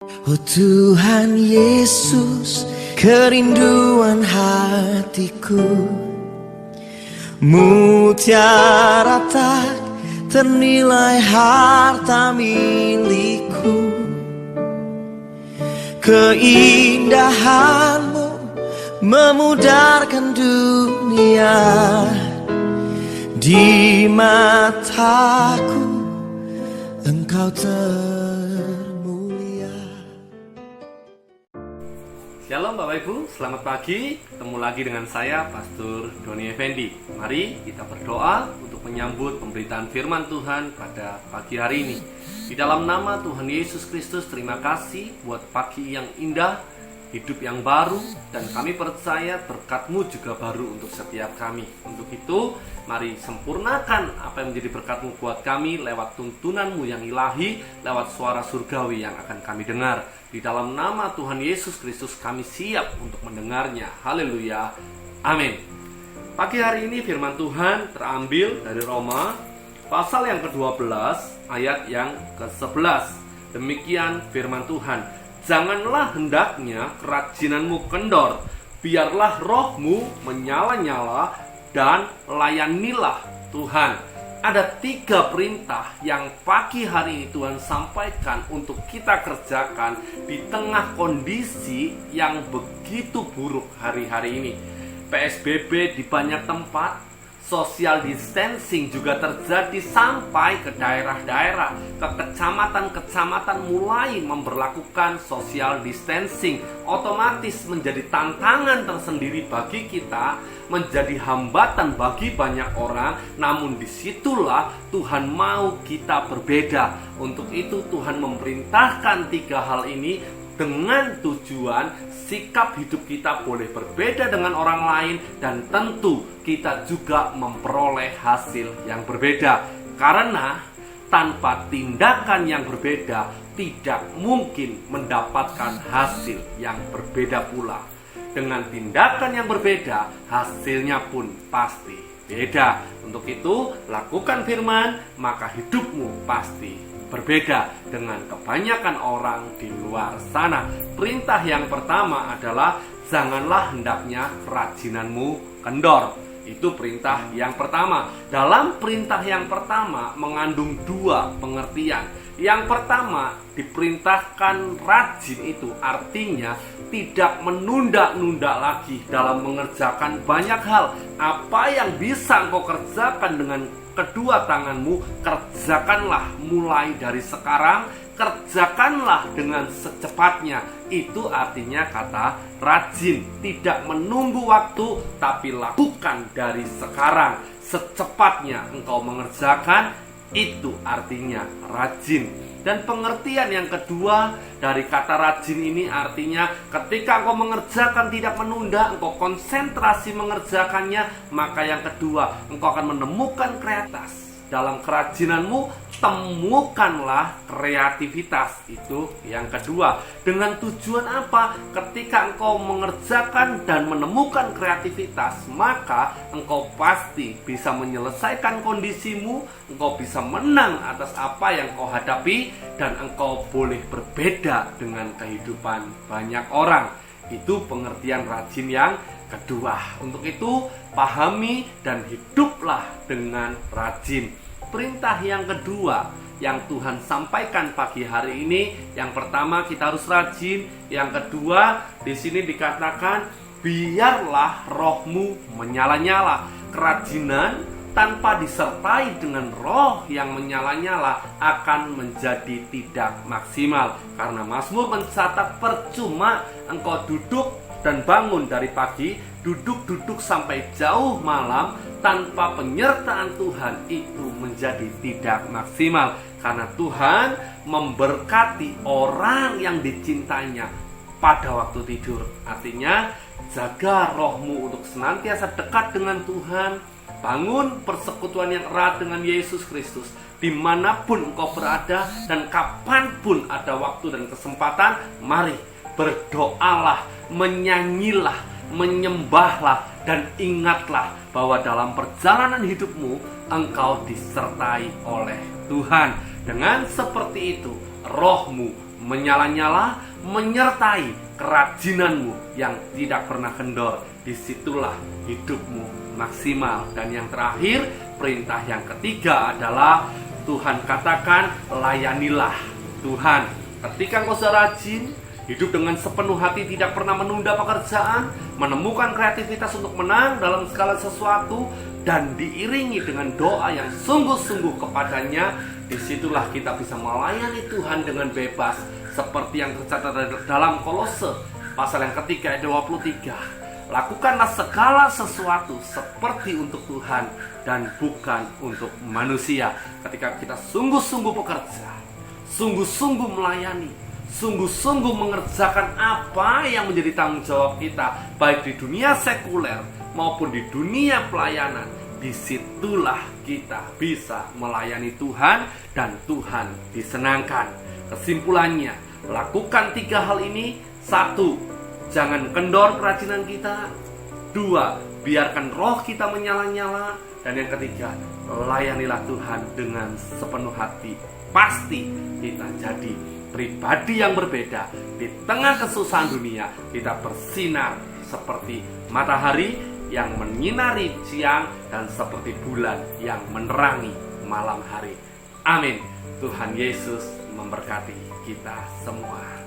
Oh Tuhan Yesus, kerinduan hatiku, mutiara tak ternilai harta milikku. Keindahanmu memudarkan dunia, di mataku Engkau termulia. Shalom Bapak Ibu, selamat pagi. Ketemu lagi dengan saya, Pastor Doni Effendi. Mari kita berdoa untuk menyambut pemberitaan firman Tuhan pada pagi hari ini. Di dalam nama Tuhan Yesus Kristus, terima kasih buat pagi yang indah, hidup yang baru, dan kami percaya berkat-Mu juga baru untuk setiap kami. Untuk itu, mari sempurnakan apa yang menjadi berkat-Mu buat kami lewat tuntunan-Mu yang ilahi, lewat suara surgawi yang akan kami dengar. Di dalam nama Tuhan Yesus Kristus kami siap untuk mendengarnya. Haleluya. Amin. Pagi hari ini firman Tuhan terambil dari Roma pasal yang ke-12 ayat yang ke-11. Demikian firman Tuhan. Janganlah hendaknya kerajinanmu kendor, biarlah rohmu menyala-nyala dan layanilah Tuhan. Ada 3 perintah yang pagi hari ini Tuhan sampaikan untuk kita kerjakan di tengah kondisi yang begitu buruk hari-hari ini. PSBB di banyak tempat, social distancing juga terjadi sampai ke daerah-daerah, ke kecamatan-kecamatan mulai memberlakukan social distancing. Otomatis menjadi tantangan tersendiri bagi kita, menjadi hambatan bagi banyak orang. Namun disitulah Tuhan mau kita berbeda. Untuk itu Tuhan memerintahkan 3 hal ini dengan tujuan sikap hidup kita boleh berbeda dengan orang lain, dan tentu kita juga memperoleh hasil yang berbeda. Karena tanpa tindakan yang berbeda tidak mungkin mendapatkan hasil yang berbeda pula. Dengan tindakan yang berbeda, hasilnya pun pasti beda. Untuk itu, lakukan firman, maka hidupmu pasti berbeda dengan kebanyakan orang di luar sana. Perintah yang pertama adalah janganlah hendaknya kerajinanmu kendor. Itu perintah yang pertama. Dalam perintah yang pertama mengandung 2 pengertian. Yang pertama, diperintahkan rajin itu artinya tidak menunda-nunda lagi dalam mengerjakan banyak hal. Apa yang bisa engkau kerjakan dengan kedua tanganmu, kerjakanlah mulai dari sekarang, kerjakanlah dengan secepatnya. Itu artinya kata rajin, tidak menunggu waktu, tapi lakukan dari sekarang. Secepatnya engkau mengerjakan, itu artinya rajin. Dan pengertian yang kedua dari kata rajin ini artinya ketika engkau mengerjakan tidak menunda, engkau konsentrasi mengerjakannya, maka yang kedua engkau akan menemukan kreativitas. Dalam kerajinanmu temukanlah kreativitas. Itu yang kedua. Dengan tujuan apa? Ketika engkau mengerjakan dan menemukan kreativitas, maka engkau pasti bisa menyelesaikan kondisimu, engkau bisa menang atas apa yang engkau hadapi, dan engkau boleh berbeda dengan kehidupan banyak orang. Itu pengertian rajin yang kedua. Untuk itu, pahami dan hiduplah dengan rajin. Perintah yang kedua yang Tuhan sampaikan pagi hari ini, yang pertama kita harus rajin, yang kedua di sini dikatakan biarlah rohmu menyala-nyala. Kerajinan tanpa disertai dengan roh yang menyala-nyala akan menjadi tidak maksimal. Karena Mazmur mencatat percuma engkau duduk dan bangun dari pagi, duduk sampai jauh malam tanpa penyertaan Tuhan, itu menjadi tidak maksimal. Karena Tuhan memberkati orang yang dicintainya pada waktu tidur. Artinya jaga rohmu untuk senantiasa dekat dengan Tuhan. Bangun persekutuan yang erat dengan Yesus Kristus dimanapun engkau berada, dan kapanpun ada waktu dan kesempatan, mari berdoalah, menyanyilah, menyembahlah, dan ingatlah bahwa dalam perjalanan hidupmu engkau disertai oleh Tuhan. Dengan seperti itu, rohmu menyala-nyala, menyertai kerajinanmu yang tidak pernah kendor. Disitulah hidupmu maksimal. Dan yang terakhir, perintah yang ketiga adalah Tuhan katakan, layanilah Tuhan. Ketika engkau sudah rajin, hidup dengan sepenuh hati, tidak pernah menunda pekerjaan, menemukan kreativitas untuk menang dalam segala sesuatu, dan diiringi dengan doa yang sungguh-sungguh kepadanya, disitulah kita bisa melayani Tuhan dengan bebas. Seperti yang tercatat dalam Kolose pasal yang ketiga ayat 23. Lakukanlah segala sesuatu seperti untuk Tuhan dan bukan untuk manusia. Ketika kita sungguh-sungguh bekerja, sungguh-sungguh melayani, sungguh-sungguh mengerjakan apa yang menjadi tanggung jawab kita, baik di dunia sekuler maupun di dunia pelayanan, disitulah kita bisa melayani Tuhan dan Tuhan disenangkan. Kesimpulannya, lakukan 3 hal ini. 1, jangan kendor kerajinan kita. 2, biarkan roh kita menyala-nyala. Dan yang ketiga, layanilah Tuhan dengan sepenuh hati. Pasti kita jadi pribadi yang berbeda. Di tengah kesusahan dunia, kita bersinar seperti matahari yang menyinari siang dan seperti bulan yang menerangi malam hari. Amin. Tuhan Yesus memberkati kita semua.